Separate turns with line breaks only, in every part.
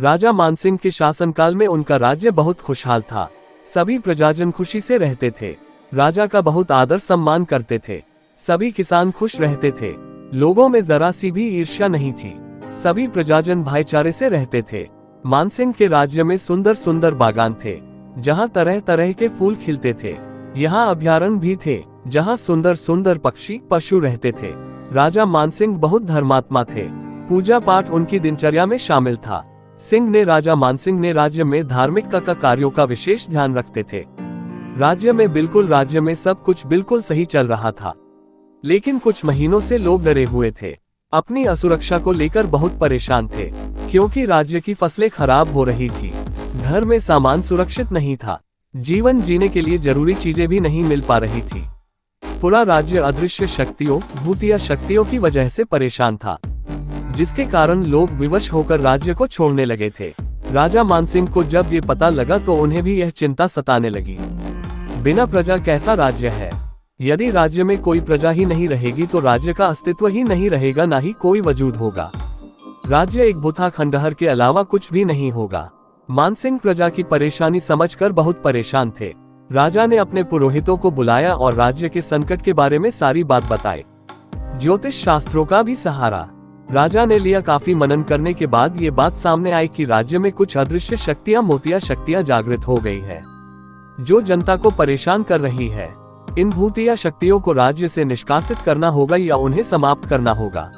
राजा मानसिंह के शासनकाल में उनका राज्य बहुत खुशहाल था। सभी प्रजाजन खुशी से रहते थे। राजा का बहुत आदर सम्मान करते थे। सभी किसान खुश रहते थे। लोगों में जरा सी भी ईर्ष्या नहीं थी। सभी प्रजाजन भाईचारे से रहते थे। मानसिंह के राज्य में सुंदर सुंदर बागान थे, जहाँ तरह तरह के फूल खिलते थे। यहाँ अभयारण्य भी थे, जहाँ सुंदर सुंदर पक्षी पशु रहते थे। राजा मानसिंह बहुत धर्मात्मा थे। पूजा पाठ उनकी दिनचर्या में शामिल था। राजा मानसिंह ने राज्य में धार्मिक कार्यों का विशेष ध्यान रखते थे। राज्य में सब कुछ बिल्कुल सही चल रहा था। लेकिन कुछ महीनों से लोग डरे हुए थे। अपनी असुरक्षा को लेकर बहुत परेशान थे, क्योंकि राज्य की फसलें खराब हो रही थी। घर में सामान सुरक्षित नहीं था। जीवन जीने के लिए जरूरी चीजें भी नहीं मिल पा रही थी। पूरा राज्य अदृश्य शक्तियों, भूतिया शक्तियों की वजह से परेशान था, जिसके कारण लोग विवश होकर राज्य को छोड़ने लगे थे। राजा मानसिंह को जब ये पता लगा तो उन्हें भी यह चिंता सताने लगी। बिना प्रजा कैसा राज्य है? यदि राज्य में कोई प्रजा ही नहीं रहेगी तो राज्य का अस्तित्व ही नहीं रहेगा, ना ही कोई वजूद होगा। राज्य एक भूथा खंडहर के अलावा कुछ भी नहीं होगा। मानसिंह प्रजा की परेशानी समझकर बहुत परेशान थे। राजा ने अपने पुरोहितों को बुलाया और राज्य के संकट के बारे में सारी बात बताई। ज्योतिष शास्त्रों का भी सहारा राजा ने लिया। काफी मनन करने के बाद ये बात सामने आई कि राज्य में कुछ अदृश्य शक्तियां, मोतिया शक्तियां जागृत हो गई है, जो जनता को परेशान कर रही है। इन भूतिया शक्तियों को राज्य से निष्कासित करना होगा या उन्हें समाप्त करना होगा,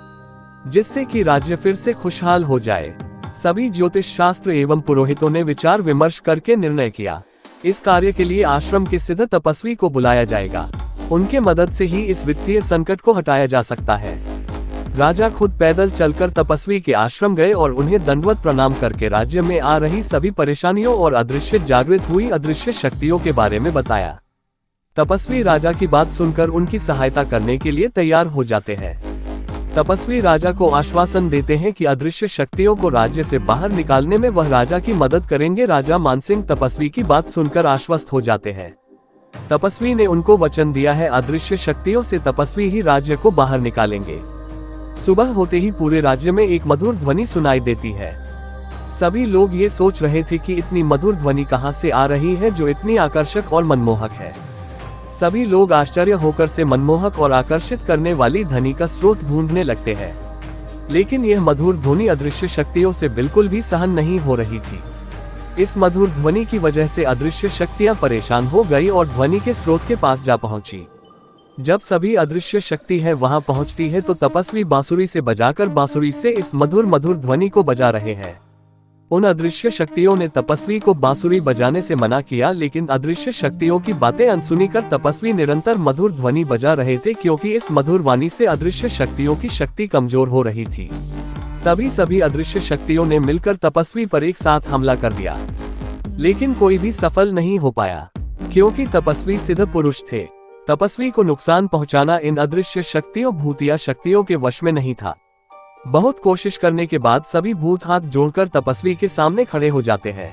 जिससे कि राज्य फिर से खुशहाल हो जाए। सभी ज्योतिष शास्त्र एवं पुरोहितों ने विचार विमर्श करके निर्णय किया। इस कार्य के लिए आश्रम के सिद्ध तपस्वी को बुलाया जाएगा। उनके मदद से ही इस वित्तीय संकट को हटाया जा सकता है। राजा खुद पैदल चलकर तपस्वी के आश्रम गए और उन्हें दंडवत प्रणाम करके राज्य में आ रही सभी परेशानियों और अदृश्य जागृत हुई अदृश्य शक्तियों के बारे में बताया। तपस्वी राजा की बात सुनकर उनकी सहायता करने के लिए तैयार हो जाते हैं। तपस्वी राजा को आश्वासन देते हैं कि अदृश्य शक्तियों को राज्य से बाहर निकालने में वह राजा की मदद करेंगे। राजा मानसिंह तपस्वी की बात सुनकर आश्वस्त हो जाते हैं। तपस्वी ने उनको वचन दिया है, अदृश्य शक्तियों से तपस्वी ही राज्य को बाहर निकालेंगे। सुबह होते ही पूरे राज्य में एक मधुर ध्वनि सुनाई देती है। सभी लोग ये सोच रहे थे कि इतनी मधुर ध्वनि कहां से आ रही है जो इतनी आकर्षक और मनमोहक है। सभी लोग आश्चर्य होकर से मनमोहक और आकर्षित करने वाली ध्वनि का स्रोत ढूंढने लगते हैं। लेकिन यह मधुर ध्वनि अदृश्य शक्तियों से बिल्कुल भी सहन नहीं हो रही थी। इस मधुर ध्वनि की वजह से अदृश्य शक्तियां परेशान हो गई और ध्वनि के स्रोत के पास जा पहुंची। जब सभी अदृश्य शक्ति है वहां पहुंचती है तो तपस्वी बांसुरी से बजाकर बांसुरी से इस मधुर मधुर ध्वनि को बजा रहे हैं। उन अदृश्य शक्तियों ने तपस्वी को बांसुरी बजाने से मना किया, लेकिन अदृश्य शक्तियों की बातें अनसुनी कर तपस्वी निरंतर मधुर ध्वनि बजा रहे थे, क्योंकि इस मधुर वाणी से अदृश्य शक्तियों की शक्ति कमजोर हो रही थी। तभी सभी अदृश्य शक्तियों ने मिलकर तपस्वी पर एक साथ हमला कर दिया, लेकिन कोई भी सफल नहीं हो पाया, क्योंकि तपस्वी सिद्ध पुरुष थे। तपस्वी को नुकसान पहुंचाना इन अदृश्य शक्तियों, भूतिया शक्तियों के वश में नहीं था। बहुत कोशिश करने के बाद सभी भूत हाथ जोड़कर तपस्वी के सामने खड़े हो जाते हैं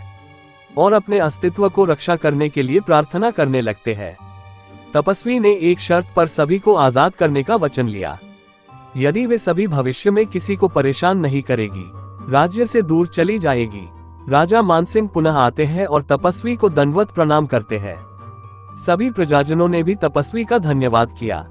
और अपने अस्तित्व को रक्षा करने के लिए प्रार्थना करने लगते हैं। तपस्वी ने एक शर्त पर सभी को आजाद करने का वचन लिया। यदि वे सभी भविष्य में किसी को परेशान नहीं करेगी, राज्य से दूर चली जाएगी। राजा मानसिंह पुनः आते हैं और तपस्वी को दंडवत प्रणाम करते हैं। सभी प्रजाजनों ने भी तपस्वी का धन्यवाद किया।